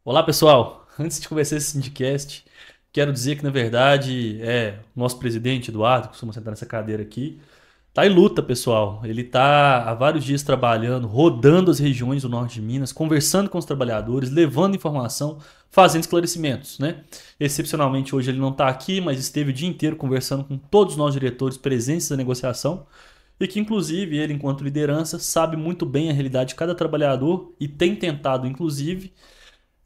Olá, pessoal. Antes de começar esse Sindicast, quero dizer que, na verdade, o nosso presidente, Eduardo, que costuma sentar nessa cadeira aqui, tá em luta, pessoal. Ele tá há vários dias trabalhando, rodando as regiões do norte de Minas, conversando com os trabalhadores, levando informação, fazendo esclarecimentos, né? Excepcionalmente, hoje ele não está aqui, mas esteve o dia inteiro conversando com todos nós diretores presentes na negociação e que, inclusive, ele, enquanto liderança, sabe muito bem a realidade de cada trabalhador e tem tentado, inclusive,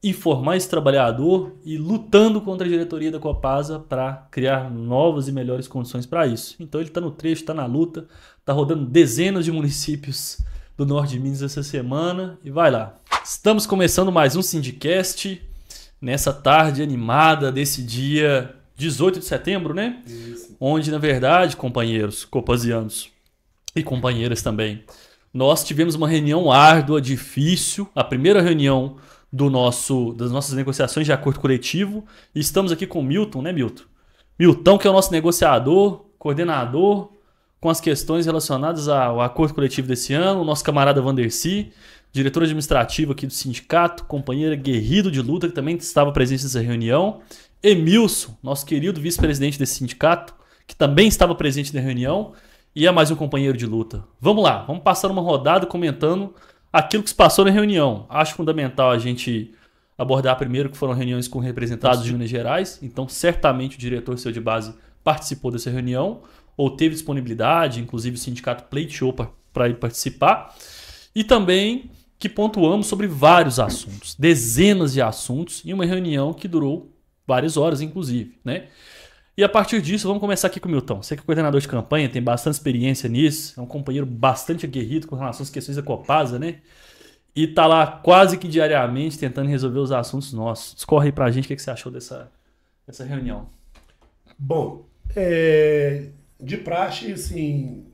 informar esse trabalhador e lutando contra a diretoria da Copasa para criar novas e melhores condições para isso. Então ele está no trecho, está na luta, está rodando dezenas de municípios do norte de Minas essa semana e vai lá. Estamos começando mais um Sindicast nessa tarde animada desse dia 18 de setembro, né? Isso. Onde, na verdade, companheiros copasianos e companheiras também, nós tivemos uma reunião árdua, difícil, a primeira reunião das nossas negociações de acordo coletivo. E estamos aqui com o Milton, né, Milton? Milton, que é o nosso negociador, coordenador com as questões relacionadas ao acordo coletivo desse ano, o nosso camarada Vandercy, diretor administrativo aqui do sindicato, companheiro guerreiro de luta, que também estava presente nessa reunião. Emilson, nosso querido vice-presidente desse sindicato, que também estava presente na reunião, e é mais um companheiro de luta. Vamos lá, vamos passar uma rodada comentando aquilo que se passou na reunião. Acho fundamental a gente abordar primeiro que foram reuniões com representados de Minas Gerais, então certamente o diretor seu de base participou dessa reunião, ou teve disponibilidade, inclusive o sindicato pleiteou para ele participar, e também que pontuamos sobre vários assuntos, dezenas de assuntos, em uma reunião que durou várias horas, inclusive, né? E a partir disso, vamos começar aqui com o Milton. Você que é coordenador de campanha, tem bastante experiência nisso, é um companheiro bastante aguerrido com relação às questões da Copasa, né? E tá lá quase que diariamente tentando resolver os assuntos nossos. Discorre aí pra gente o que você achou dessa reunião. Bom, de praxe, assim,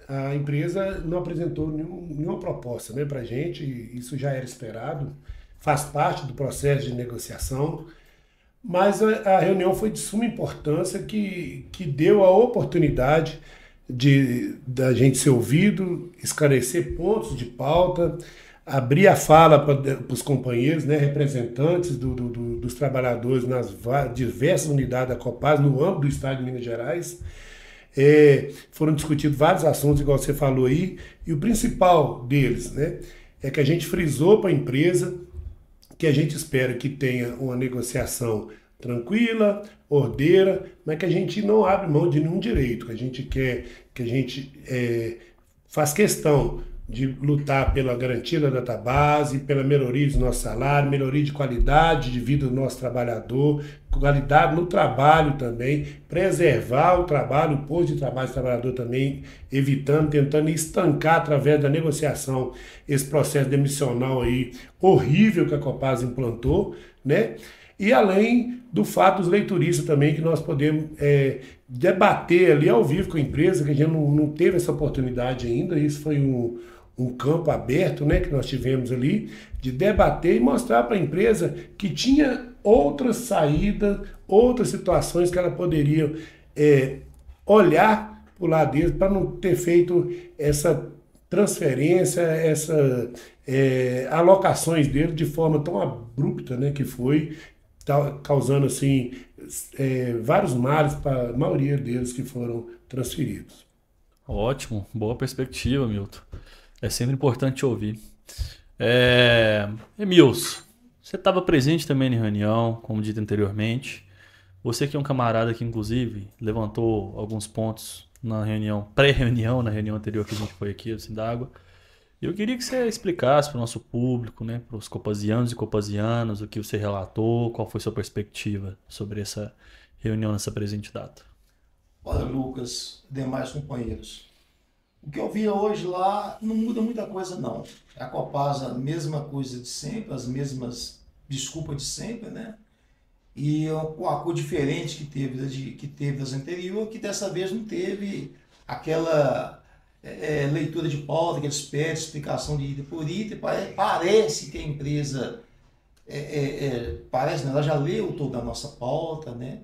a empresa não apresentou nenhuma proposta, né, para a gente, isso já era esperado, faz parte do processo de negociação, mas a reunião foi de suma importância que deu a oportunidade da gente ser ouvido, esclarecer pontos de pauta, abrir a fala para os companheiros, né, representantes dos trabalhadores nas diversas unidades da Copasa, no âmbito do Estado de Minas Gerais. Foram discutidos vários assuntos, igual você falou aí, e o principal deles, né, é que a gente frisou para a empresa que a gente espera que tenha uma negociação tranquila, ordeira, mas que a gente não abre mão de nenhum direito, que a gente quer, que a gente faz questão de lutar pela garantia da database, pela melhoria do nosso salário, melhoria de qualidade de vida do nosso trabalhador, qualidade no trabalho também, preservar o trabalho, o posto de trabalho do trabalhador também, evitando, tentando estancar através da negociação esse processo demissional aí horrível que a Copasa implantou, né? E além do fato dos leituristas também, que nós podemos debater ali ao vivo com a empresa, que a gente não teve essa oportunidade ainda, isso foi um campo aberto, né, que nós tivemos ali, de debater e mostrar para a empresa que tinha outras saídas, outras situações que ela poderia olhar para o lado deles para não ter feito essa transferência, essa alocações dele de forma tão abrupta, né, que foi, causando assim vários males para a maioria deles que foram transferidos. Ótimo, boa perspectiva, Milton. É sempre importante ouvir. Emilson, você estava presente também na reunião, como dito anteriormente. Você que é um camarada que, inclusive, levantou alguns pontos na reunião, pré-reunião, na reunião anterior que a gente foi aqui, assim, da água. E eu queria que você explicasse para o nosso público, né, para os copasianos e copasianas, o que você relatou, qual foi sua perspectiva sobre essa reunião nessa presente data. Olha, Lucas, demais companheiros. O que eu vi hoje lá não muda muita coisa, não. A Copasa, a mesma coisa de sempre, as mesmas desculpas de sempre, né? E a cor diferente que teve das anteriores, que dessa vez não teve aquela leitura de pauta que eles pedem, explicação de item por item. Parece que a empresa, parece, né? Ela já leu toda a nossa pauta, né?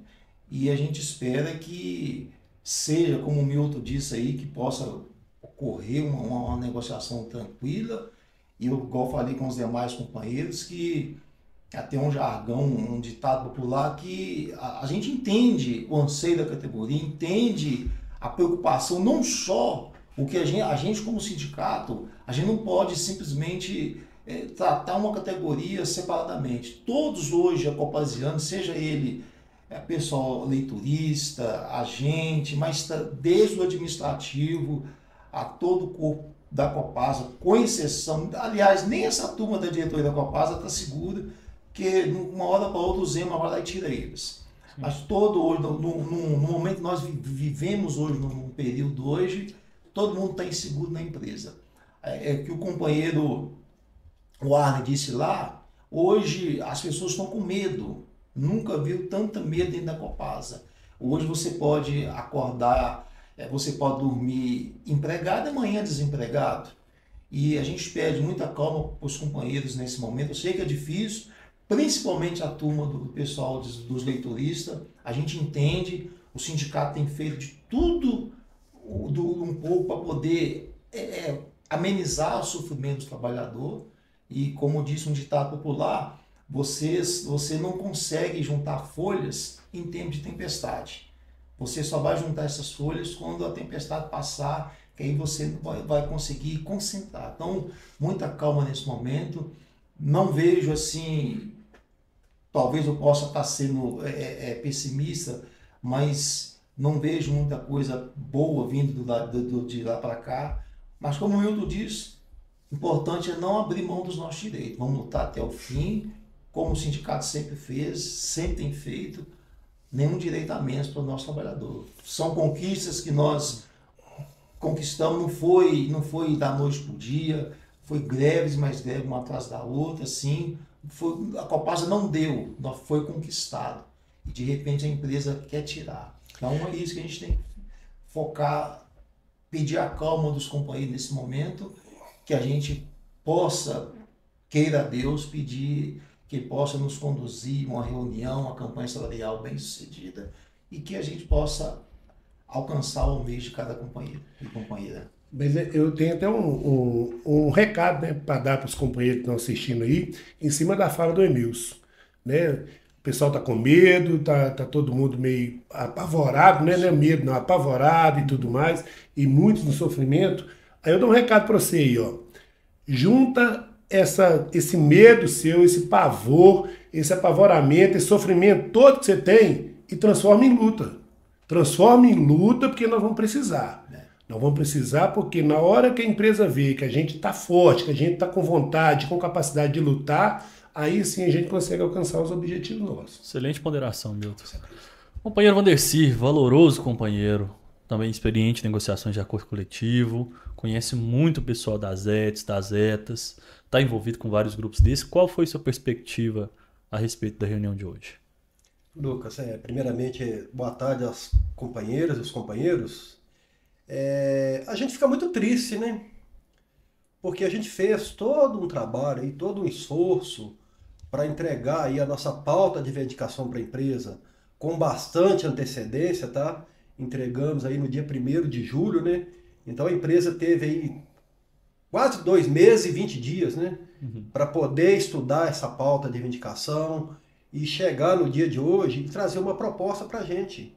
E a gente espera que seja, como o Milton disse aí, que possa ocorrer uma negociação tranquila. E eu, igual falei com os demais companheiros, que até um jargão, um ditado popular, que a gente entende o anseio da categoria, entende a preocupação, não só o que a gente como sindicato, a gente não pode simplesmente tratar uma categoria separadamente. Todos hoje, copasianos, seja ele pessoal leiturista, agente, mas desde o administrativo a todo o corpo da Copasa, com exceção, aliás, nem essa turma da diretoria da Copasa está segura, que uma hora para outra o Zema vai lá e tira eles. Sim. Mas todo hoje, no momento que nós vivemos hoje, num período hoje, todo mundo está inseguro na empresa. É que o companheiro, o Arne disse lá, hoje as pessoas estão com medo. Nunca viu tanta medo dentro da Copasa. Hoje você pode acordar, você pode dormir empregado e amanhã desempregado. E a gente pede muita calma para os companheiros nesse momento. Eu sei que é difícil, principalmente a turma do pessoal dos leitoristas. A gente entende, o sindicato tem feito de tudo um pouco para poder amenizar o sofrimento do trabalhador. E como disse um ditado popular, você não consegue juntar folhas em tempo de tempestade. Você só vai juntar essas folhas quando a tempestade passar, que aí você vai conseguir concentrar. Então, muita calma nesse momento. Não vejo assim, talvez eu possa estar sendo pessimista, mas não vejo muita coisa boa vindo de lá para cá. Mas como o Milton disse, o importante é não abrir mão dos nossos direitos. Vamos lutar até o fim, como o sindicato sempre fez, sempre tem feito, nenhum direito a menos para o nosso trabalhador. São conquistas que nós conquistamos, não foi da noite para o dia, foi greves, mais greves, uma atrás da outra, assim, a Copasa não deu, foi conquistado. E de repente a empresa quer tirar. Então é isso que a gente tem que focar, pedir a calma dos companheiros nesse momento, que a gente possa, queira Deus, pedir que possa nos conduzir uma reunião, uma campanha salarial bem sucedida e que a gente possa alcançar o mês de cada companheiro e companheira. Mas eu tenho até um recado, né, para dar para os companheiros que estão assistindo aí, em cima da fala do Emilson. Né? O pessoal está com medo, tá todo mundo meio apavorado, né? Não é medo, não, apavorado e tudo mais, e muitos no sofrimento. Aí eu dou um recado para você aí, ó. Junta esse medo seu, esse pavor, esse apavoramento, esse sofrimento todo que você tem e transforma em luta. Transforma em luta porque nós vamos precisar. Nós vamos precisar porque na hora que a empresa vê que a gente está forte, que a gente está com vontade, com capacidade de lutar, aí sim a gente consegue alcançar os objetivos nossos. Excelente ponderação, Milton. Companheiro Vandercy, valoroso companheiro, também experiente em negociações de acordo coletivo, conhece muito o pessoal das ETs, das ETAs, está envolvido com vários grupos desses. Qual foi sua perspectiva a respeito da reunião de hoje? Lucas, primeiramente, boa tarde às companheiras e aos companheiros. A gente fica muito triste, né? Porque a gente fez todo um trabalho e todo um esforço para entregar aí a nossa pauta de reivindicação para a empresa com bastante antecedência, tá? Entregamos aí no dia 1º de julho, né? Então a empresa teve aí quase 2 meses e 20 dias, né? Para poder estudar essa pauta de reivindicação e chegar no dia de hoje e trazer uma proposta para a gente.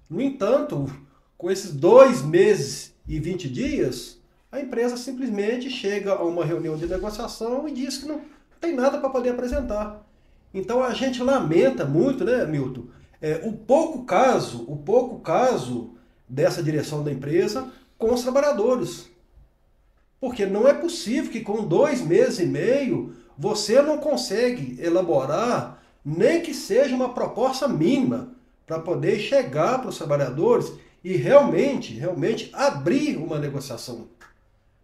No entanto, com esses 2 meses e 20 dias, a empresa simplesmente chega a uma reunião de negociação e diz que não tem nada para poder apresentar. Então a gente lamenta muito, né, Milton, o pouco caso dessa direção da empresa com os trabalhadores. Porque não é possível que com 2 meses e meio você não consegue elaborar nem que seja uma proposta mínima para poder chegar para os trabalhadores e realmente abrir uma negociação.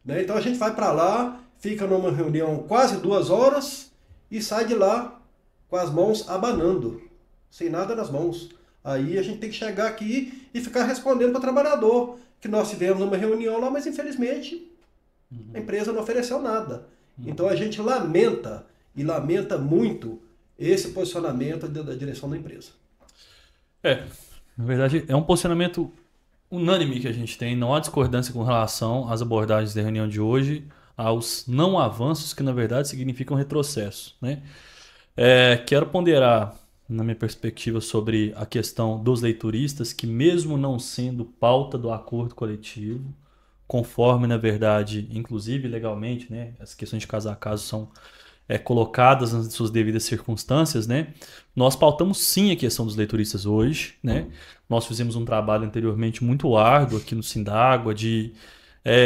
Né? Então a gente vai para lá, fica numa reunião quase 2 horas e sai de lá com as mãos abanando, sem nada nas mãos. Aí a gente tem que chegar aqui e ficar respondendo para o trabalhador, que nós tivemos uma reunião lá, mas infelizmente a empresa não ofereceu nada. Então a gente lamenta muito esse posicionamento da direção da empresa. Na verdade, é um posicionamento unânime que a gente tem, não há discordância com relação às abordagens da reunião de hoje, aos não avanços que na verdade significam retrocesso, né? Quero ponderar, na minha perspectiva, sobre a questão dos leituristas, que mesmo não sendo pauta do acordo coletivo, conforme, na verdade, inclusive legalmente, né, as questões de caso a caso são colocadas nas suas devidas circunstâncias, né, nós pautamos sim a questão dos leituristas hoje, né, nós fizemos um trabalho anteriormente muito árduo aqui no Sindágua de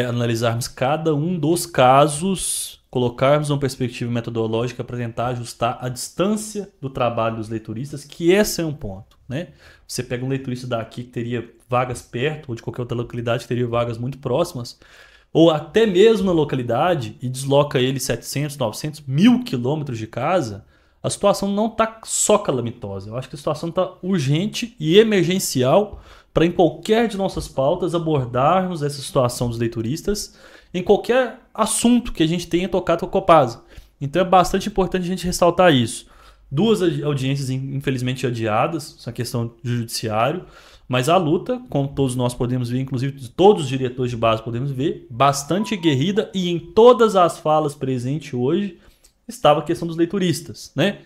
analisarmos cada um dos casos, colocarmos uma perspectiva metodológica para tentar ajustar a distância do trabalho dos leituristas, que esse é um ponto, né? Você pega um leiturista daqui que teria vagas perto, ou de qualquer outra localidade que teria vagas muito próximas, ou até mesmo na localidade, e desloca ele 700, 900, 1.000 quilômetros de casa, a situação não está só calamitosa. Eu acho que a situação está urgente e emergencial para em qualquer de nossas pautas abordarmos essa situação dos leituristas em qualquer assunto que a gente tenha tocado com a Copasa. Então é bastante importante a gente ressaltar isso. 2 audiências infelizmente adiadas, essa questão do judiciário, mas a luta, como todos nós podemos ver, inclusive todos os diretores de base podemos ver, bastante aguerrida, e em todas as falas presentes hoje estava a questão dos leituristas, né?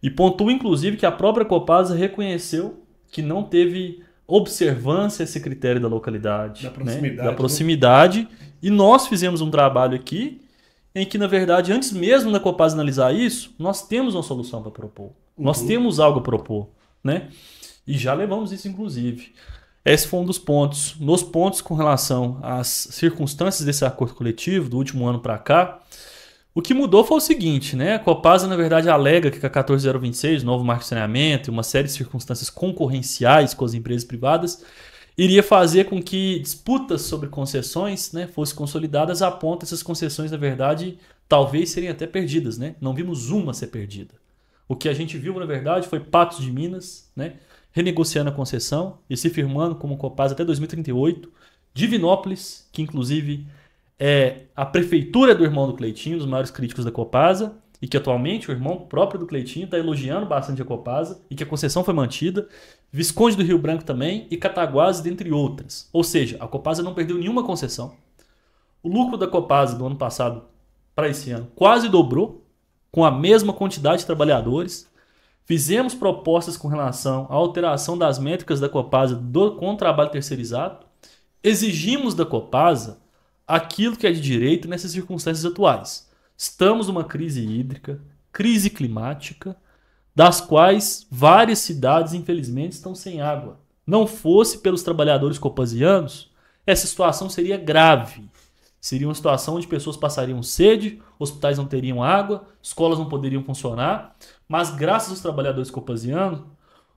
E pontua inclusive que a própria Copasa reconheceu que não teve observância a esse critério da localidade, da proximidade, né? E nós fizemos um trabalho aqui em que, na verdade, antes mesmo da Copasa analisar isso, nós temos uma solução para propor. Nós temos algo a propor, né? E já levamos isso, inclusive. Esse foi um dos pontos. Nos pontos com relação às circunstâncias desse acordo coletivo, do último ano para cá, o que mudou foi o seguinte, né? A Copasa, na verdade, alega que a 14026, novo marco de saneamento e uma série de circunstâncias concorrenciais com as empresas privadas, iria fazer com que disputas sobre concessões, né, fossem consolidadas, a ponto dessas concessões, na verdade, talvez serem até perdidas, né? Não vimos uma ser perdida. O que a gente viu, na verdade, foi Patos de Minas, né, renegociando a concessão e se firmando como Copasa até 2038. Divinópolis, que inclusive é a prefeitura do irmão do Cleitinho, um dos maiores críticos da Copasa, e que atualmente o irmão próprio do Cleitinho está elogiando bastante a Copasa e que a concessão foi mantida. Visconde do Rio Branco também e Cataguases, dentre outras. Ou seja, a Copasa não perdeu nenhuma concessão. O lucro da Copasa do ano passado para esse ano quase dobrou, com a mesma quantidade de trabalhadores. Fizemos propostas com relação à alteração das métricas da Copasa com o trabalho terceirizado. Exigimos da Copasa aquilo que é de direito nessas circunstâncias atuais. Estamos numa crise hídrica, crise climática, das quais várias cidades, infelizmente, estão sem água. Não fosse pelos trabalhadores copasianos, essa situação seria grave. Seria uma situação onde pessoas passariam sede, hospitais não teriam água, escolas não poderiam funcionar, mas graças aos trabalhadores copasianos,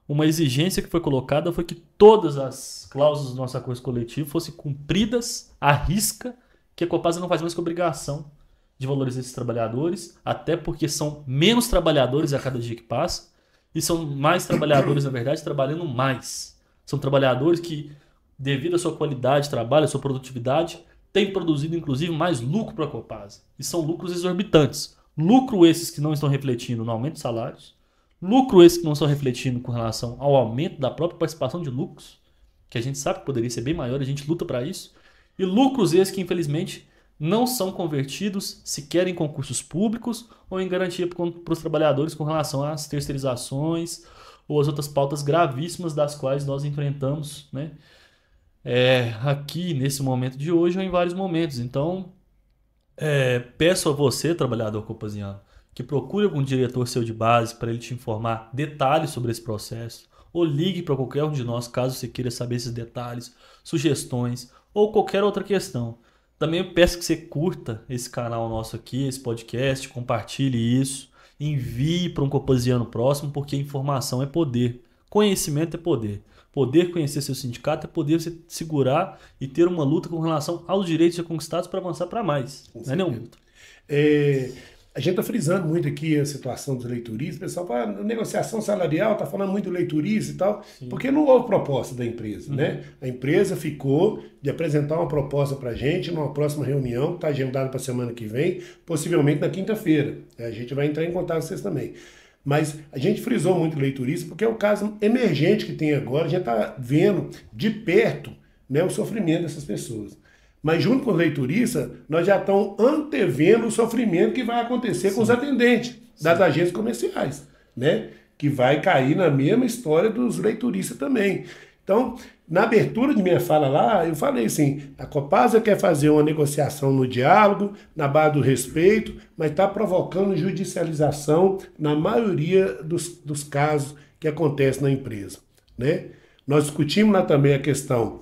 uma exigência que foi colocada foi que todas as cláusulas do nosso acordo coletivo fossem cumpridas à risca, que a Copasa não faz mais que obrigação de valorizar esses trabalhadores, até porque são menos trabalhadores a cada dia que passa, e são mais trabalhadores, na verdade, trabalhando mais. São trabalhadores que, devido à sua qualidade de trabalho, à sua produtividade, têm produzido, inclusive, mais lucro para a Copasa. E são lucros exorbitantes. Lucro esses que não estão refletindo no aumento de salários, lucro esses que não estão refletindo com relação ao aumento da própria participação de lucros, que a gente sabe que poderia ser bem maior, a gente luta para isso, e lucros esses que, infelizmente, não são convertidos sequer em concursos públicos ou em garantia para os trabalhadores com relação às terceirizações ou as outras pautas gravíssimas das quais nós enfrentamos, né? Aqui nesse momento de hoje ou em vários momentos. Então, peço a você, trabalhador copasiano, que procure algum diretor seu de base para ele te informar detalhes sobre esse processo, ou ligue para qualquer um de nós caso você queira saber esses detalhes, sugestões ou qualquer outra questão. Também peço que você curta esse canal nosso aqui, esse podcast, compartilhe isso, envie para um copasiano próximo, porque informação é poder, conhecimento é poder. Poder conhecer seu sindicato é poder você segurar e ter uma luta com relação aos direitos já conquistados para avançar para mais. Não é, Milton? A gente está frisando muito aqui a situação dos leituristas. O pessoal fala, negociação salarial, está falando muito do leiturista e tal, sim, porque não houve proposta da empresa, né? A empresa ficou de apresentar uma proposta para a gente numa próxima reunião, que está agendada para a semana que vem, possivelmente na quinta-feira. A gente vai entrar em contato com vocês também. Mas a gente frisou muito o leiturista porque é o caso emergente que tem agora. A gente está vendo de perto, né, o sofrimento dessas pessoas. Mas junto com os leituristas, nós já estamos antevendo o sofrimento que vai acontecer com os atendentes das agências comerciais, né? Que vai cair na mesma história dos leituristas também. Então, na abertura de minha fala lá, eu falei assim, a Copasa quer fazer uma negociação no diálogo, na base do respeito, mas está provocando judicialização na maioria dos casos que acontecem na empresa, né? Nós discutimos lá também a questão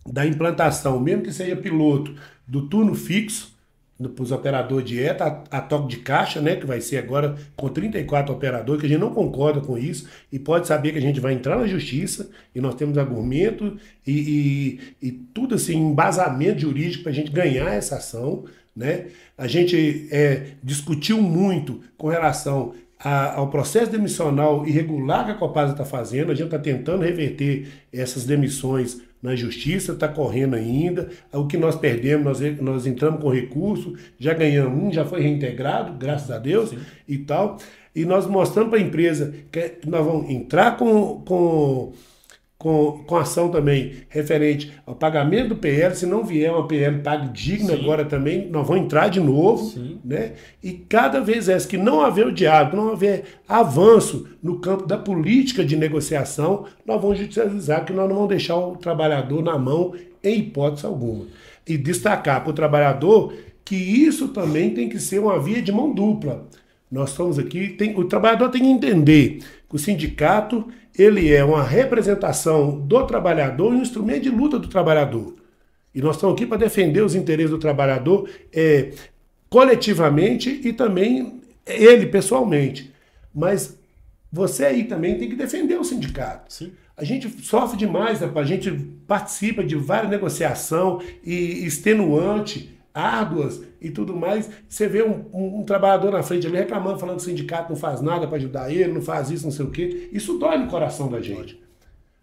da implantação, mesmo que seja piloto, do turno fixo para os operadores de ETA, a toque de caixa, né, que vai ser agora com 34 operadores, que a gente não concorda com isso, e pode saber que a gente vai entrar na justiça, e nós temos argumento e tudo assim, embasamento jurídico para a gente ganhar essa ação, né? A gente discutiu muito com relação ao processo demissional irregular que a Copasa está fazendo. A gente está tentando reverter essas demissões na justiça, está correndo ainda. O que nós perdemos, nós entramos com recurso, já ganhamos já foi reintegrado, graças a Deus. Sim. E tal. E nós mostramos para a empresa que nós vamos entrar com ação também referente ao pagamento do PL. Se não vier uma PL pague digna, sim, agora também, nós vamos entrar de novo, sim, né? E cada vez que não haver o diálogo, não haver avanço no campo da política de negociação, nós vamos judicializar, que nós não vamos deixar o trabalhador na mão em hipótese alguma. E destacar para o trabalhador que isso também tem que ser uma via de mão dupla. Nós estamos aqui, o trabalhador tem que entender que o sindicato ele é uma representação do trabalhador e um instrumento de luta do trabalhador. E nós estamos aqui para defender os interesses do trabalhador coletivamente e também ele pessoalmente. Mas você aí também tem que defender o sindicato. Sim. A gente sofre demais, a gente participa de várias negociações e extenuante, árduas e tudo mais. Você vê um trabalhador na frente ali reclamando, falando que o sindicato não faz nada para ajudar ele, não faz isso, não sei o quê. Isso dói no coração da gente.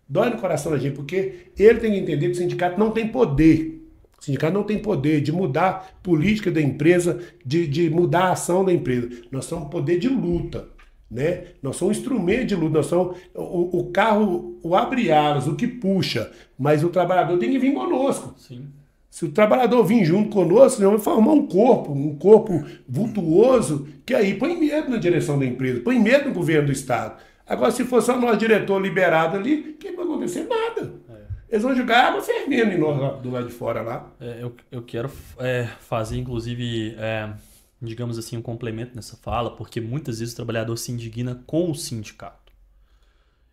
Dói no coração da gente, porque ele tem que entender que o sindicato não tem poder. O sindicato não tem poder de mudar a política da empresa, de mudar a ação da empresa. Nós somos poder de luta, né? Nós somos um instrumento de luta, nós somos o carro, o abre-alas, o que puxa, mas o trabalhador tem que vir conosco. Sim. Se o trabalhador vir junto conosco, nós vamos formar um corpo vultuoso, que aí põe medo na direção da empresa, põe medo no governo do Estado. Agora, se for só nós, diretor liberado ali, o que vai acontecer? Nada. Eles vão jogar água fervendo em nós do lado de fora lá. Eu quero fazer, inclusive, digamos assim, um complemento nessa fala, porque muitas vezes o trabalhador se indigna com o sindicato.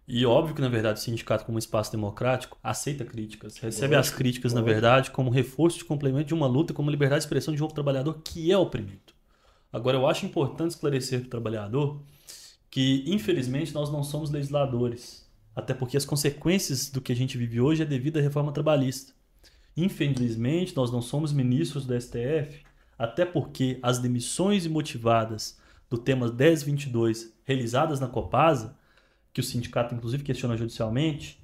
E óbvio que, na verdade, o sindicato, como espaço democrático, aceita críticas, recebe as críticas, na verdade, como reforço de complemento de uma luta, como liberdade de expressão de um trabalhador que é oprimido. Agora, eu acho importante esclarecer para o trabalhador que, infelizmente, nós não somos legisladores, até porque as consequências do que a gente vive hoje é devido à reforma trabalhista. Infelizmente, nós não somos ministros do STF, até porque as demissões imotivadas do tema 1022 realizadas na Copasa, que o sindicato inclusive questiona judicialmente,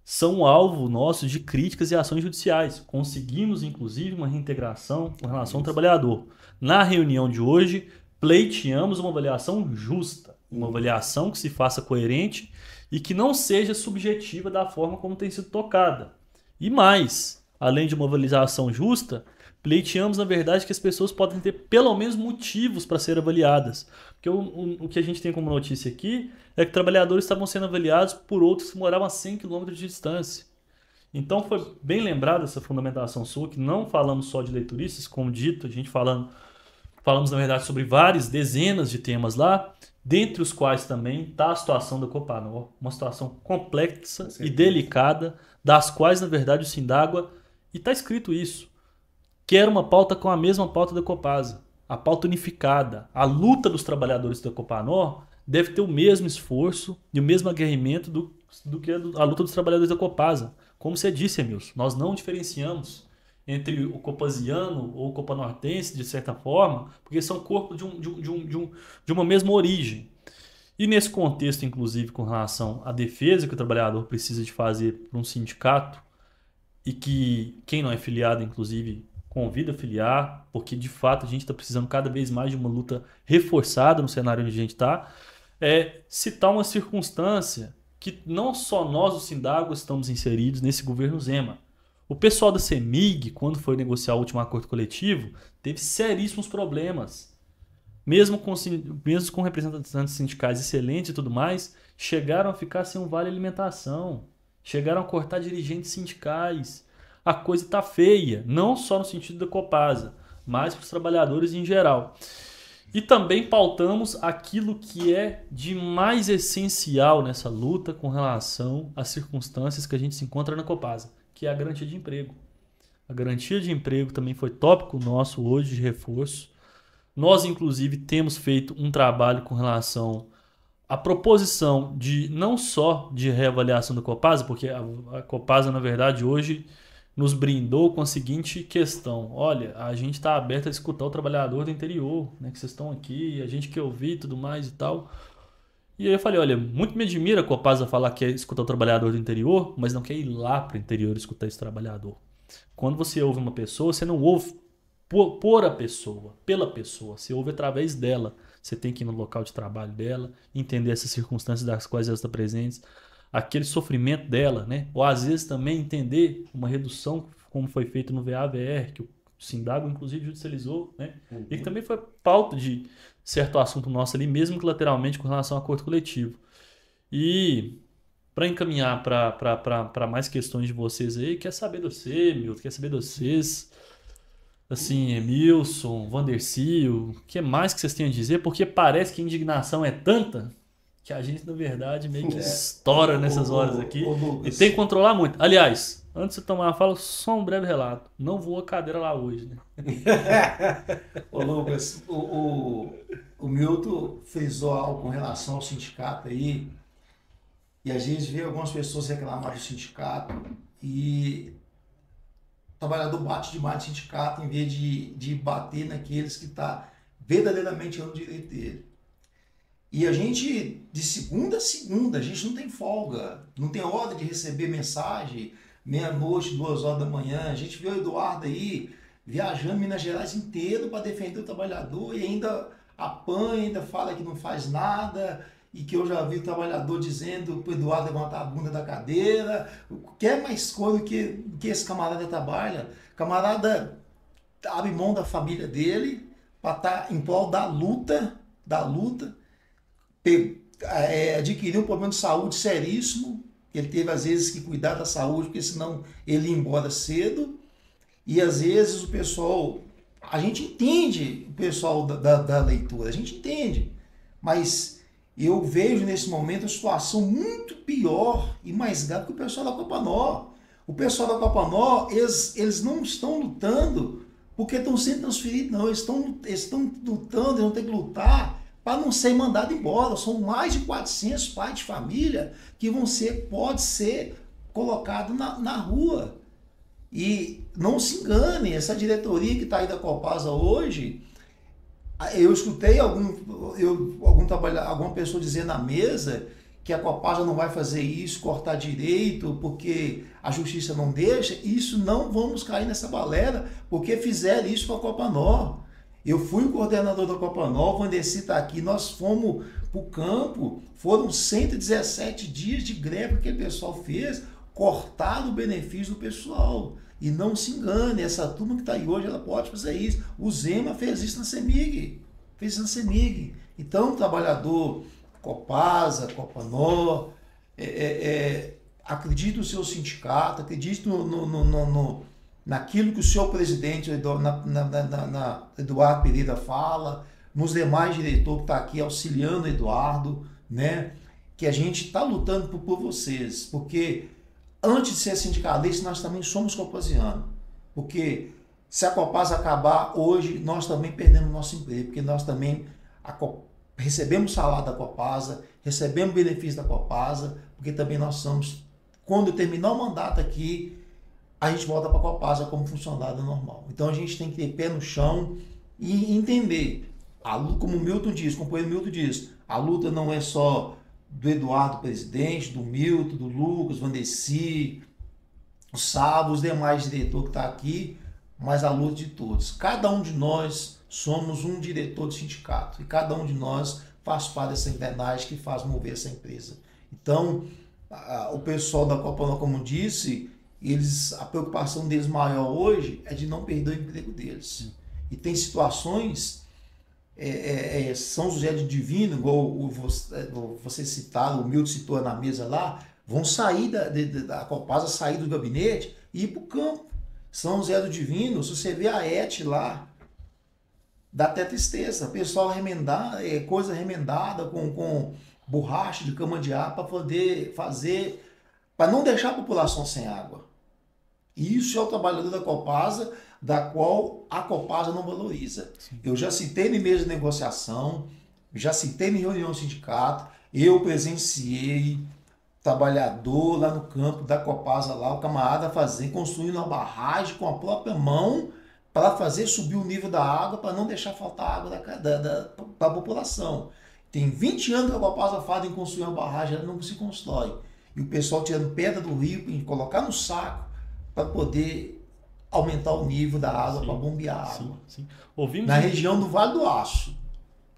são alvo nosso de críticas e ações judiciais. Conseguimos, inclusive, uma reintegração com relação ao trabalhador. Na reunião de hoje, pleiteamos uma avaliação justa, uma avaliação que se faça coerente e que não seja subjetiva da forma como tem sido tocada. E mais, além de uma avaliação justa, pleiteamos, na verdade, que as pessoas podem ter pelo menos motivos para ser avaliadas. Porque o que a gente tem como notícia aqui é que trabalhadores estavam sendo avaliados por outros que moravam a 100 km de distância. Então foi bem lembrada essa fundamentação sua, que não falamos só de leituristas, como dito, a gente falamos, na verdade, sobre várias dezenas de temas lá, dentre os quais também está a situação da Copanor, uma situação complexa e delicada, das quais, na verdade, o Sindágua, e está escrito isso, quer uma pauta com a mesma pauta da Copasa, a pauta unificada. A luta dos trabalhadores da Copanor deve ter o mesmo esforço e o mesmo aguerrimento do que a luta dos trabalhadores da Copasa. Como você disse, Emilson, nós não diferenciamos entre o copasiano ou o copanortense, de certa forma, porque são corpos de uma mesma origem. E nesse contexto, inclusive, com relação à defesa que o trabalhador precisa de fazer para um sindicato, e que quem não é filiado, inclusive, convida a filiar, porque de fato a gente está precisando cada vez mais de uma luta reforçada no cenário onde a gente está, citar uma circunstância que não só nós, o Sindágua, estamos inseridos nesse governo Zema. O pessoal da CEMIG, quando foi negociar o último acordo coletivo, teve seríssimos problemas. Mesmo com representantes sindicais excelentes e tudo mais, chegaram a ficar sem um vale alimentação. Chegaram a cortar dirigentes sindicais. A coisa está feia, não só no sentido da Copasa, mas para os trabalhadores em geral. E também pautamos aquilo que é de mais essencial nessa luta com relação às circunstâncias que a gente se encontra na Copasa, que é a garantia de emprego. A garantia de emprego também foi tópico nosso hoje de reforço. Nós, inclusive, temos feito um trabalho com relação à proposição de não só de reavaliação da Copasa, porque a Copasa, na verdade, hoje nos brindou com a seguinte questão: olha, a gente está aberto a escutar o trabalhador do interior, né, que vocês estão aqui, a gente quer ouvir e tudo mais e tal. E aí eu falei, olha, muito me admira a Copasa falar que quer escutar o trabalhador do interior, mas não quer ir lá para o interior escutar esse trabalhador. Quando você ouve uma pessoa, você não ouve por a pessoa, pela pessoa, você ouve através dela. Você tem que ir no local de trabalho dela, entender essas circunstâncias das quais ela está presente, aquele sofrimento dela, né? Ou às vezes também entender uma redução, como foi feito no VA/VR, que o Sindago inclusive judicializou, né? E que também foi pauta de certo assunto nosso ali, mesmo que lateralmente com relação ao acordo coletivo. E para encaminhar para mais questões de vocês aí, quer saber de você, Milton, quer saber de vocês, assim, Emilson, Vandercy, o que mais que vocês têm a dizer? Porque parece que a indignação é tanta que a gente, na verdade, meio que estoura nessas horas aqui e tem que controlar muito. Aliás, antes de você tomar uma fala, só um breve relato. Não voou a cadeira lá hoje, né? Ô Lucas, o Milton frisou algo com relação ao sindicato aí, e às vezes vê algumas pessoas reclamar do sindicato e o trabalhador bate demais no sindicato em vez de bater naqueles que estão verdadeiramente no direito dele. E a gente, de segunda a segunda, a gente não tem folga, não tem hora de receber mensagem, meia-noite, 2 horas da manhã. A gente viu o Eduardo aí viajando Minas Gerais inteiro para defender o trabalhador e ainda apanha, ainda fala que não faz nada, e que eu já vi o trabalhador dizendo para o Eduardo levantar a bunda da cadeira. O que é mais coisa do que esse camarada trabalha? O camarada abre mão da família dele para estar em prol da luta, adquiriu um problema de saúde seríssimo, que ele teve às vezes que cuidar da saúde, porque senão ele ia embora cedo, e às vezes o pessoal, a gente entende o pessoal da leitura, a gente entende, mas eu vejo nesse momento uma situação muito pior e mais grave que o pessoal da Copanor. O pessoal da Copanor, eles não estão lutando porque estão sendo transferidos, não, eles estão lutando, eles vão ter que lutar para não ser mandado embora. São mais de 400 pais de família que pode ser colocado na rua. E não se engane, essa diretoria que está aí da Copasa hoje, eu escutei alguma pessoa dizer na mesa que a Copasa não vai fazer isso, cortar direito, porque a justiça não deixa. Isso não vamos cair nessa balela, porque fizeram isso com a Copanor. Eu fui o coordenador da Copanor, o Vandercy está aqui, nós fomos para o campo, foram 117 dias de greve que aquele pessoal fez, cortaram o benefício do pessoal. E não se engane, essa turma que está aí hoje, ela pode fazer isso. O Zema fez isso na CEMIG, Então, o trabalhador Copasa, Copanor, acredite no seu sindicato, acredite naquilo que o seu presidente, Eduardo Pereira, fala, nos demais diretores que estão aqui auxiliando o Eduardo, né? Que a gente está lutando por vocês, porque antes de ser sindicalista, nós também somos copasianos, porque se a Copasa acabar hoje, nós também perdemos nosso emprego, porque nós também recebemos salário da Copasa, recebemos benefício da Copasa, porque também nós somos, quando terminar o mandato aqui, a gente volta para a Copasa como funcionário normal. Então a gente tem que ter pé no chão e entender, como o Milton diz, o companheiro Milton diz, a luta não é só do Eduardo presidente, do Milton, do Lucas, Vandercy, o Sábio, os demais diretores que estão aqui, mas a luta de todos. Cada um de nós somos um diretor de sindicato e cada um de nós faz parte dessa engrenagem que faz mover essa empresa. Então, o pessoal da Copanor, como disse, a preocupação deles maior hoje é de não perder o emprego deles. E tem situações, São José do Divino, igual você citaram, o Milton citou na mesa lá, vão sair da Copasa, sair do gabinete e ir para o campo. São José do Divino, se você vê a ET lá, dá até tristeza. O pessoal coisa remendada com borracha de cama de ar para poder fazer, para não deixar a população sem água. Isso é o trabalhador da Copasa, da qual a Copasa não valoriza. Sim. Eu já citei em mesa de negociação, já citei em reunião do sindicato, eu presenciei trabalhador lá no campo da Copasa, lá, o camarada construindo uma barragem com a própria mão para fazer subir o nível da água, para não deixar faltar água para a população. Tem 20 anos que a Copasa fala em construir uma barragem, ela não se constrói. E o pessoal tirando pedra do rio e colocar no saco para poder aumentar o nível da água, para bombear a água. Sim. Na região do Vale do Aço.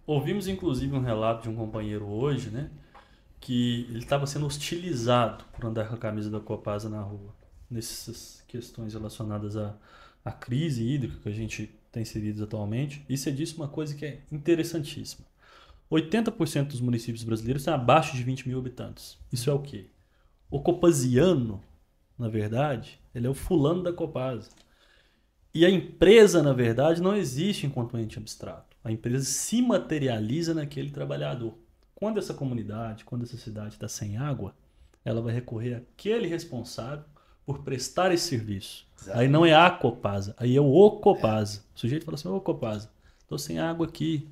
Ouvimos, inclusive, um relato de um companheiro hoje, né? Que ele estava sendo hostilizado por andar com a camisa da Copasa na rua. Nessas questões relacionadas à crise hídrica que a gente tem inserido atualmente. E você disse uma coisa que é interessantíssima. 80% dos municípios brasileiros têm abaixo de 20 mil habitantes. Isso é o quê? O copasiano, na verdade, ele é o fulano da Copasa. E a empresa, na verdade, não existe enquanto ente abstrato. A empresa se materializa naquele trabalhador. Quando essa comunidade, quando essa cidade está sem água, ela vai recorrer àquele responsável por prestar esse serviço. Exato. Aí não é a Copasa, aí é o Copasa. O sujeito fala assim, ô Copasa, estou sem água aqui.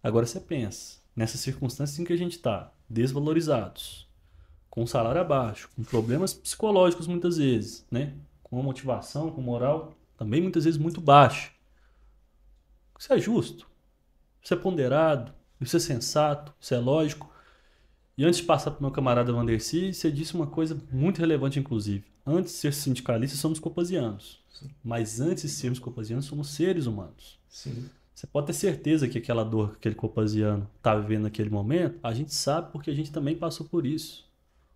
Agora você pensa, nessas circunstâncias em que a gente está, desvalorizados, com salário abaixo, com problemas psicológicos muitas vezes, né? Com a motivação, com moral também muitas vezes muito baixa. Isso é justo, isso é ponderado, isso é sensato, isso é lógico. E antes de passar para o meu camarada Vandercy, você disse uma coisa muito relevante, inclusive. Antes de ser sindicalistas, somos copasianos. Sim. Mas antes de sermos copasianos, somos seres humanos. Sim. Você pode ter certeza que aquela dor que aquele copasiano está vivendo naquele momento, a gente sabe porque a gente também passou por isso.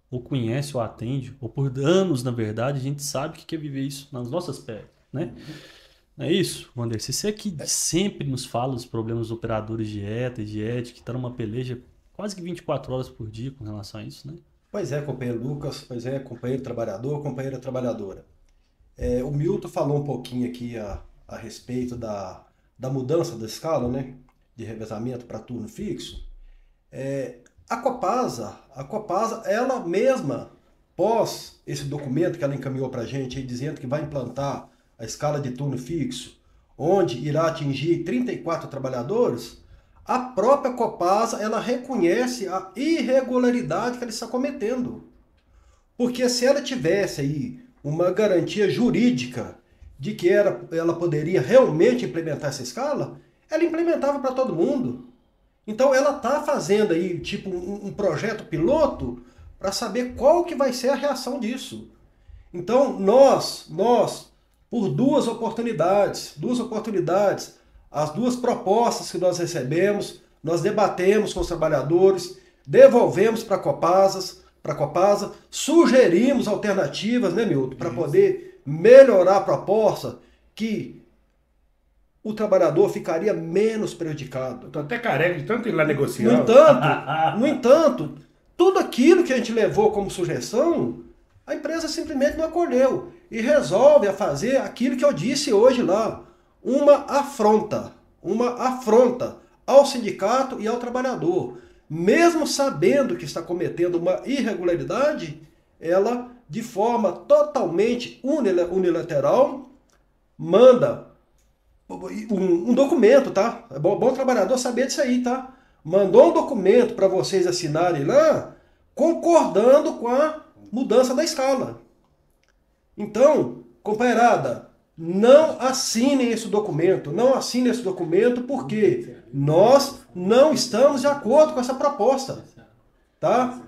Ou conhece, ou atende, ou por anos, na verdade, a gente sabe o que é viver isso nas nossas peles, né? Não é isso, Wandercy? Você que sempre nos fala dos problemas dos operadores de ETA e de ET, que está numa peleja quase que 24 horas por dia com relação a isso, né? Pois é, companheiro Lucas, pois é, companheiro trabalhador, companheira trabalhadora. O Milton falou um pouquinho aqui a respeito da mudança da escala, né, de revezamento para turno fixo. A Copasa, ela mesma, pós esse documento que ela encaminhou para a gente, aí, dizendo que vai implantar a escala de turno fixo, onde irá atingir 34 trabalhadores, a própria Copasa, ela reconhece a irregularidade que ela está cometendo. Porque se ela tivesse aí uma garantia jurídica de que ela poderia realmente implementar essa escala, ela implementava para todo mundo. Então ela está fazendo aí tipo um projeto piloto para saber qual que vai ser a reação disso. Então nós por duas oportunidades, as duas propostas que nós recebemos, nós debatemos com os trabalhadores, devolvemos para a Copasa, sugerimos alternativas, né, Milton, para poder melhorar a proposta, que o trabalhador ficaria menos prejudicado. Estou até careca de tanto ir lá negociar. No entanto, tudo aquilo que a gente levou como sugestão, a empresa simplesmente não acolheu e resolve a fazer aquilo que eu disse hoje lá, uma afronta ao sindicato e ao trabalhador. Mesmo sabendo que está cometendo uma irregularidade, ela, de forma totalmente unilateral, manda um documento, tá? É bom o trabalhador saber disso aí, tá? Mandou um documento para vocês assinarem lá, concordando com a mudança da escala. Então, companheirada, não assinem esse documento, porque nós não estamos de acordo com essa proposta, tá?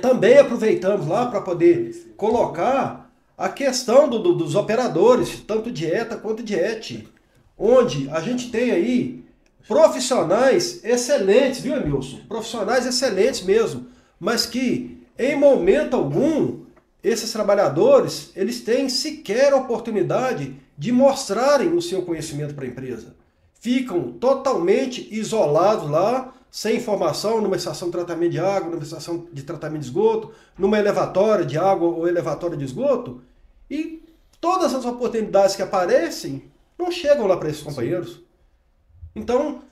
Também aproveitamos lá para poder colocar a questão dos operadores, tanto de ETA quanto de ET, onde a gente tem aí profissionais excelentes, viu, Emilson? Profissionais excelentes mesmo, mas que em momento algum esses trabalhadores, eles têm sequer a oportunidade de mostrarem o seu conhecimento para a empresa. Ficam totalmente isolados lá, sem informação, numa estação de tratamento de água, numa estação de tratamento de esgoto, numa elevatória de água ou elevatória de esgoto, e todas as oportunidades que aparecem não chegam lá para esses companheiros. Então,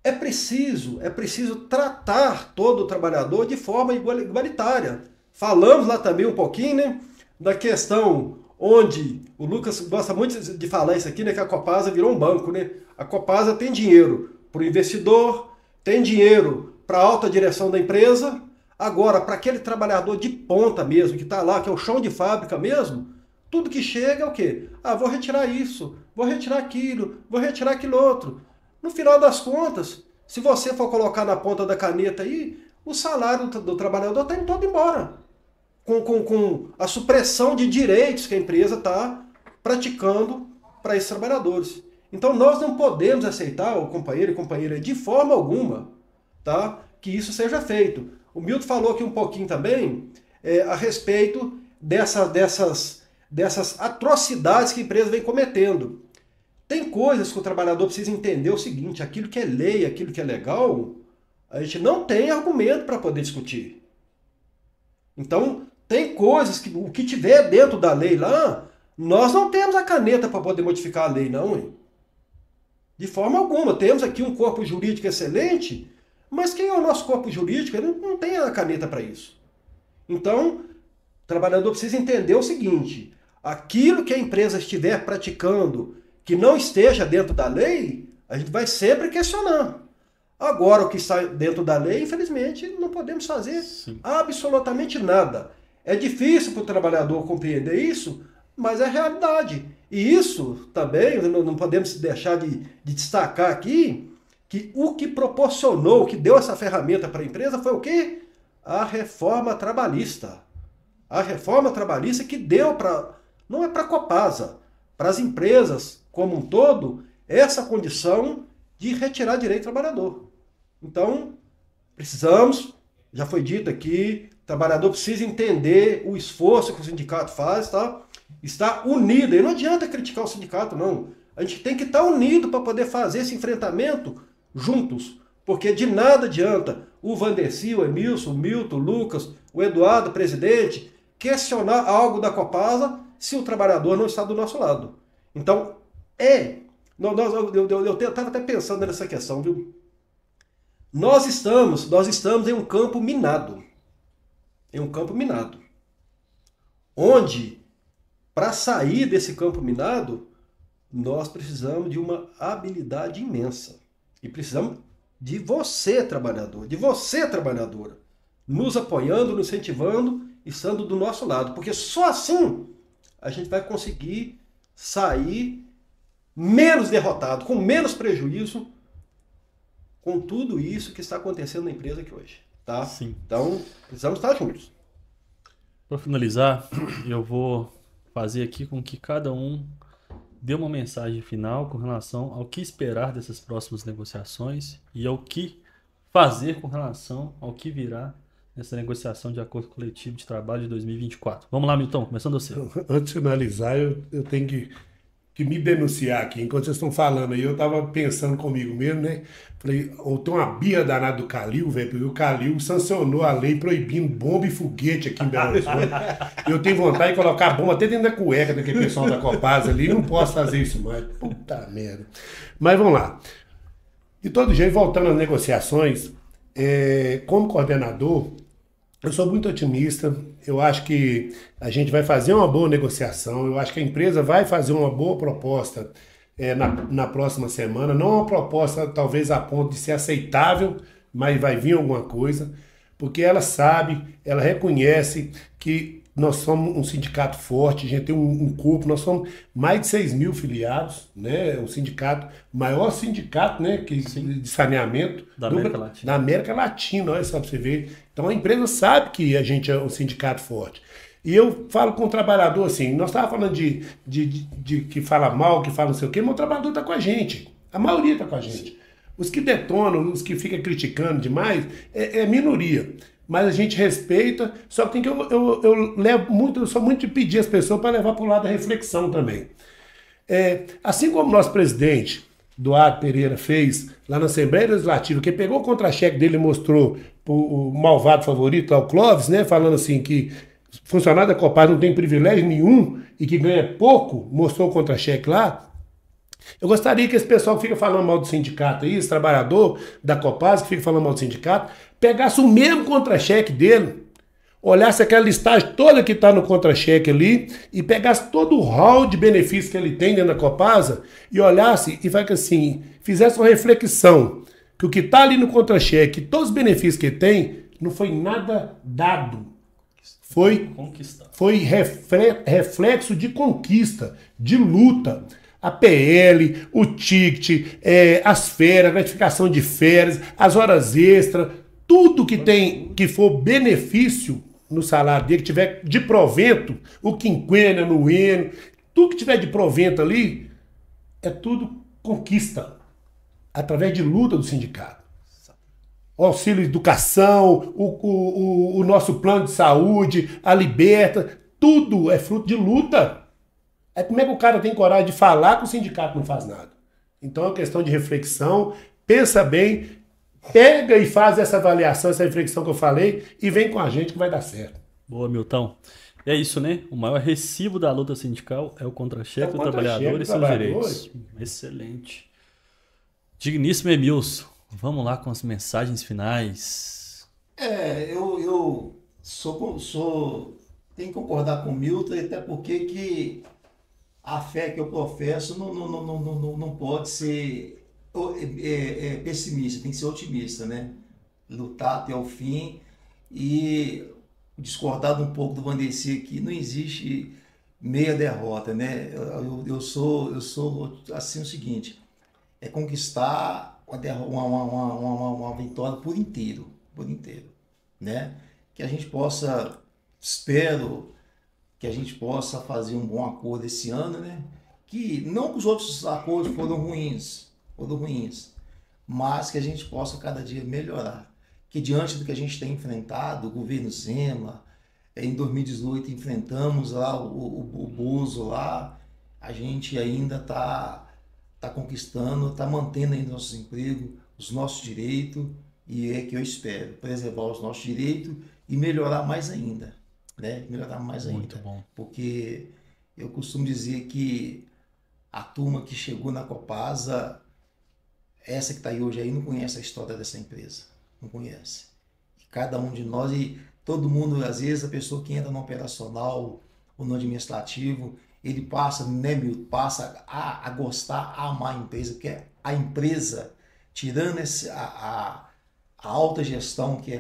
é preciso tratar todo o trabalhador de forma igualitária. Falamos lá também um pouquinho, né, da questão onde o Lucas gosta muito de falar isso aqui, né, que a Copasa virou um banco, né? A Copasa tem dinheiro para o investidor, tem dinheiro para a alta direção da empresa. Agora, para aquele trabalhador de ponta mesmo, que está lá, que é o chão de fábrica mesmo, tudo que chega é o quê? Ah, vou retirar isso, vou retirar aquilo, vou retirar aquilo outro. No final das contas, se você for colocar na ponta da caneta aí, o salário do trabalhador está indo todo embora. Com a supressão de direitos que a empresa está praticando para esses trabalhadores. Então nós não podemos aceitar, o companheiro e companheira, de forma alguma, tá, que isso seja feito. O Milton falou aqui um pouquinho também a respeito dessas atrocidades que a empresa vem cometendo. Tem coisas que o trabalhador precisa entender o seguinte: aquilo que é lei, aquilo que é legal, a gente não tem argumento para poder discutir. Então, tem coisas que o que tiver dentro da lei lá, nós não temos a caneta para poder modificar a lei, não, hein? De forma alguma. Temos aqui um corpo jurídico excelente, mas quem é o nosso corpo jurídico? Ele não tem a caneta para isso. Então, o trabalhador precisa entender o seguinte: aquilo que a empresa estiver praticando que não esteja dentro da lei, a gente vai sempre questionar. Agora, o que está dentro da lei, infelizmente, não podemos fazer absolutamente nada. É difícil para o trabalhador compreender isso, mas é realidade. E isso também, não podemos deixar de destacar aqui, que o que proporcionou, o que deu essa ferramenta para a empresa foi o quê? A reforma trabalhista. A reforma trabalhista que deu para, não é para a Copasa, para as empresas como um todo, essa condição de retirar direito do trabalhador. Então, precisamos, já foi dito aqui, o trabalhador precisa entender o esforço que o sindicato faz, tá? Está unido. E não adianta criticar o sindicato, não. A gente tem que estar unido para poder fazer esse enfrentamento juntos. Porque de nada adianta o Vandercy, o Emilson, o Milton, o Lucas, o Eduardo, presidente, questionar algo da Copasa se o trabalhador não está do nosso lado. Então, eu estava até pensando nessa questão, viu? Nós estamos em um campo minado. Em um campo minado. Onde, para sair desse campo minado, nós precisamos de uma habilidade imensa. E precisamos de você, trabalhador, de você, trabalhadora, nos apoiando, nos incentivando, estando do nosso lado. Porque só assim a gente vai conseguir sair menos derrotado, com menos prejuízo, com tudo isso que está acontecendo na empresa aqui hoje. Tá? Sim. Então, precisamos estar juntos. Para finalizar, eu vou fazer aqui com que cada um dê uma mensagem final com relação ao que esperar dessas próximas negociações e ao que fazer com relação ao que virá nessa negociação de acordo coletivo de trabalho de 2024. Vamos lá, Milton, começando você. Antes de finalizar, eu tenho que me denunciar aqui. Enquanto vocês estão falando aí, eu estava pensando comigo mesmo, né? Falei, tem uma birra danada do Calil, velho, porque o Calil sancionou a lei proibindo bomba e foguete aqui em Belo Horizonte. Eu tenho vontade de colocar bomba até dentro da cueca daquele pessoal da Copasa ali, não posso fazer isso mais. Puta merda. Mas vamos lá. De todo jeito, voltando às negociações, como coordenador, eu sou muito otimista. Eu acho que a gente vai fazer uma boa negociação. Eu acho que a empresa vai fazer uma boa proposta na próxima semana. Não uma proposta talvez a ponto de ser aceitável, mas vai vir alguma coisa. Porque ela sabe, ela reconhece que nós somos um sindicato forte, a gente tem um corpo, nós somos mais de 6 mil filiados, né? Um sindicato, maior sindicato, né? De saneamento da América Latina. Da América Latina, olha só para você ver. Então a empresa sabe que a gente é um sindicato forte. E eu falo com o trabalhador assim, nós estávamos falando de que fala mal, que fala não sei o quê, mas o trabalhador está com a gente. A maioria está com a gente. Os que detonam, os que ficam criticando demais, é minoria. mas a gente respeita, só que tem que eu levo muito, eu sou muito de pedir às pessoas para levar para o lado da reflexão também. Assim como o nosso presidente, Duarte Pereira, fez lá na Assembleia Legislativa, que pegou o contra-cheque dele e mostrou o malvado favorito, o Clóvis, né, falando assim que funcionário da Copasa não tem privilégio nenhum e que ganha pouco, mostrou o contra-cheque lá. Eu gostaria que esse pessoal que fica falando mal do sindicato aí, esse trabalhador da Copasa que fica falando mal do sindicato, pegasse o mesmo contra-cheque dele, olhasse aquela listagem toda que está no contra-cheque ali e pegasse todo o hall de benefícios que ele tem dentro da Copasa e olhasse e assim, fizesse uma reflexão que o que está ali no contra-cheque, todos os benefícios que ele tem, não foi nada dado. Foi reflexo de conquista, de luta. A PL, o ticket, as férias, a gratificação de férias, as horas extras, tudo que tem, que for benefício no salário dele, que tiver de provento, o quinquênio, anuênio, tudo que tiver de provento ali, é tudo conquista, através de luta do sindicato. O auxílio educação, o nosso plano de saúde, a Liberta, tudo é fruto de luta. Como é que o cara tem coragem de falar que o sindicato não faz nada? Então é uma questão de reflexão, pensa bem, pega e faz essa avaliação, essa reflexão que eu falei e vem com a gente que vai dar certo. Boa, Milton. É isso, né? O maior recibo da luta sindical é o contra-cheque do trabalhador e seus direitos. Excelente. Digníssimo Emilson, vamos lá com as mensagens finais. Eu tenho que concordar com o Milton, até porque a fé que eu professo não pode ser pessimista, tem que ser otimista, né? Lutar até o fim e discordar um pouco do Vandeci aqui, não existe meia derrota, né? Eu sou assim o seguinte, é conquistar uma vitória por inteiro, né? Que a gente possa, espero que a gente possa fazer um bom acordo esse ano, né? Que não que os outros acordos foram ruins, mas que a gente possa cada dia melhorar. Que diante do que a gente tem enfrentado, o governo Zema, em 2018 enfrentamos lá o Bozo lá, a gente ainda está conquistando, está mantendo ainda nossos empregos, os nossos direitos, e é que eu espero preservar os nossos direitos e melhorar mais ainda. Né? Melhorar mais ainda. Muito bom. Porque eu costumo dizer que a turma que chegou na Copasa, essa que está aí hoje aí, não conhece a história dessa empresa. Não conhece. E cada um de nós, e todo mundo, às vezes, a pessoa que entra no operacional ou no administrativo, ele passa, né, Milton, passa a gostar, a amar a empresa, porque a empresa, tirando a alta gestão que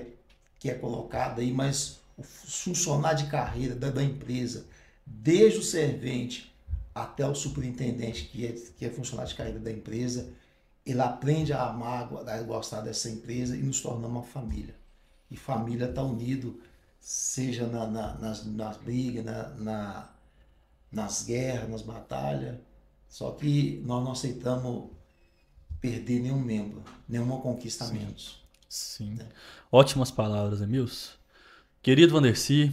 é colocada aí, mas o funcionário de carreira da empresa, desde o servente até o superintendente, que é funcionário de carreira da empresa, ele aprende a amar, a gostar dessa empresa e nos tornar uma família. E família está unido, seja nas brigas, nas guerras, nas batalhas, só que nós não aceitamos perder nenhum membro, nenhuma conquista a menos. Sim. Né? Ótimas palavras, Emilson. Querido Vandeci.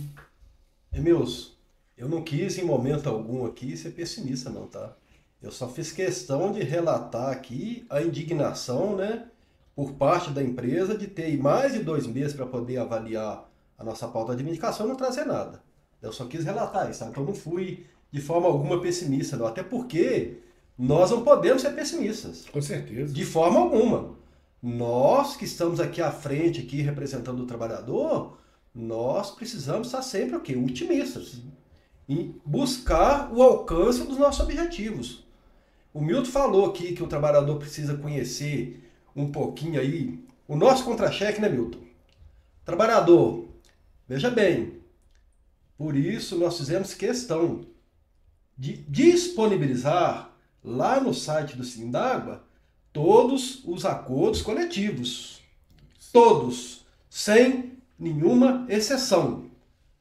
Emilson, eu não quis em momento algum aqui ser pessimista não, tá? Eu só fiz questão de relatar aqui a indignação, né, por parte da empresa de ter mais de 2 meses para poder avaliar a nossa pauta de reivindicação e não trazer nada. Eu só quis relatar isso, tá? Então eu não fui de forma alguma pessimista, não. Até porque nós não podemos ser pessimistas. Com certeza. De forma alguma. Nós que estamos aqui à frente, aqui representando o trabalhador, nós precisamos estar sempre o quê? Otimistas. E buscar o alcance dos nossos objetivos. O Milton falou aqui que o trabalhador precisa conhecer um pouquinho aí o nosso contra-cheque, né, Milton? Trabalhador, veja bem, por isso nós fizemos questão de disponibilizar lá no site do Sindágua todos os acordos coletivos. Todos, sem nenhuma exceção.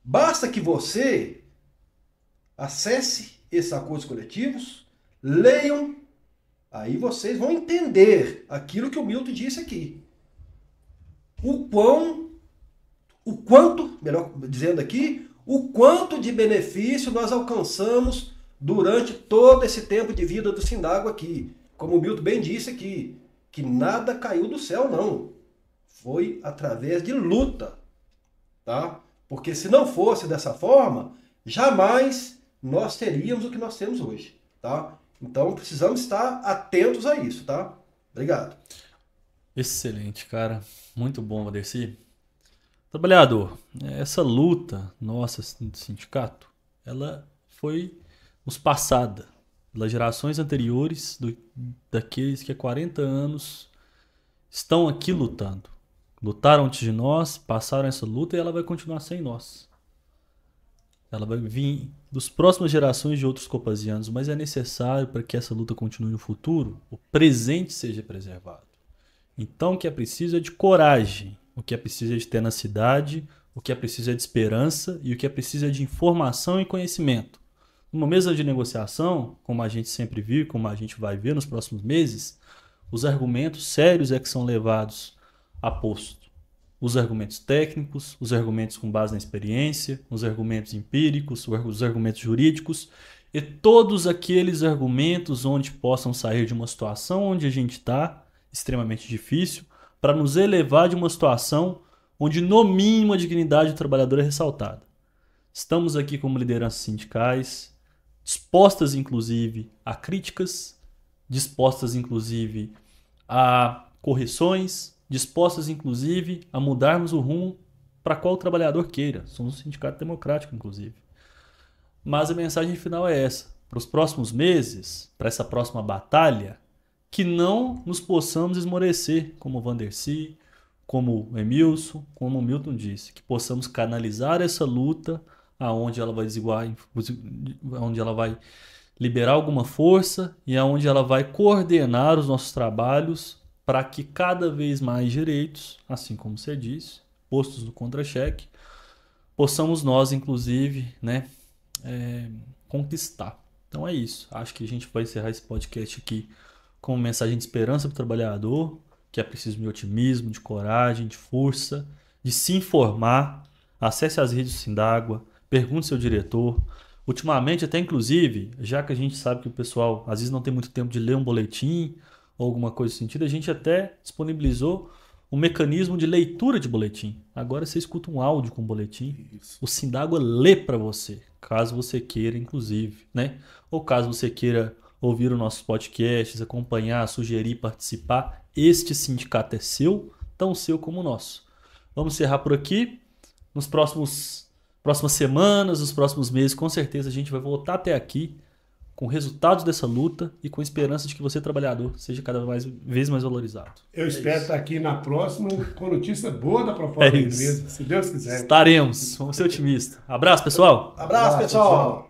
Basta que você acesse esses acordos coletivos, leiam, aí vocês vão entender aquilo que o Milton disse aqui. O o quanto, melhor dizendo aqui, o quanto de benefício nós alcançamos durante todo esse tempo de vida do Sindago aqui. Como o Milton bem disse aqui, que nada caiu do céu, não. Foi através de luta, tá? Porque se não fosse dessa forma, jamais nós teríamos o que nós temos hoje, tá? Então precisamos estar atentos a isso, tá? Obrigado. Excelente, cara. Muito bom, Valdeci. Trabalhador, essa luta nossa do sindicato, ela foi nos passada pelas gerações anteriores daqueles que há 40 anos estão aqui lutando. Lutaram antes de nós, passaram essa luta e ela vai continuar sem nós. Ela vai vir das próximas gerações de outros copasianos, mas é necessário para que essa luta continue no futuro, o presente seja preservado. Então o que é preciso é de coragem, o que é preciso é de tenacidade, o que é preciso é de esperança e o que é preciso é de informação e conhecimento. Numa mesa de negociação, como a gente sempre viu, como a gente vai ver nos próximos meses, os argumentos sérios é que são levados a posto. Os argumentos técnicos, os argumentos com base na experiência, os argumentos empíricos, os argumentos jurídicos e todos aqueles argumentos onde possam sair de uma situação onde a gente está, extremamente difícil, para nos elevar de uma situação onde no mínimo a dignidade do trabalhador é ressaltada. Estamos aqui como lideranças sindicais, dispostas inclusive a críticas, dispostas inclusive a correções, dispostas inclusive a mudarmos o rumo para qual o trabalhador queira. Somos um sindicato democrático inclusive. Mas a mensagem final é essa. Para os próximos meses, para essa próxima batalha, que não nos possamos esmorecer, como o Vandercy, como o Emilson, como o Milton disse, que possamos canalizar essa luta aonde ela vai onde ela vai liberar alguma força e aonde ela vai coordenar os nossos trabalhos para que cada vez mais direitos, assim como você disse, postos no contra-cheque, possamos nós, inclusive, né, conquistar. Então é isso. Acho que a gente vai encerrar esse podcast aqui com uma mensagem de esperança para o trabalhador, que é preciso de otimismo, de coragem, de força, de se informar. Acesse as redes do Sindágua, pergunte ao seu diretor. Ultimamente, até inclusive, já que a gente sabe que o pessoal às vezes não tem muito tempo de ler um boletim ou alguma coisa nesse sentido, a gente até disponibilizou um mecanismo de leitura de boletim. Agora você escuta um áudio com boletim, o Sindágua lê para você, caso você queira, inclusive, né? Ou caso você queira ouvir os nossos podcasts, acompanhar, sugerir, participar. Este sindicato é seu, tão seu como o nosso. Vamos encerrar por aqui. Nos próximas semanas, nos próximos meses, com certeza a gente vai voltar até aqui com resultados dessa luta e com esperança de que você, trabalhador, seja cada vez mais valorizado. Eu espero estar aqui na próxima com notícia boa da proposta da empresa, se Deus quiser. Estaremos. Vamos ser otimistas. Abraço, pessoal. Abraço, pessoal.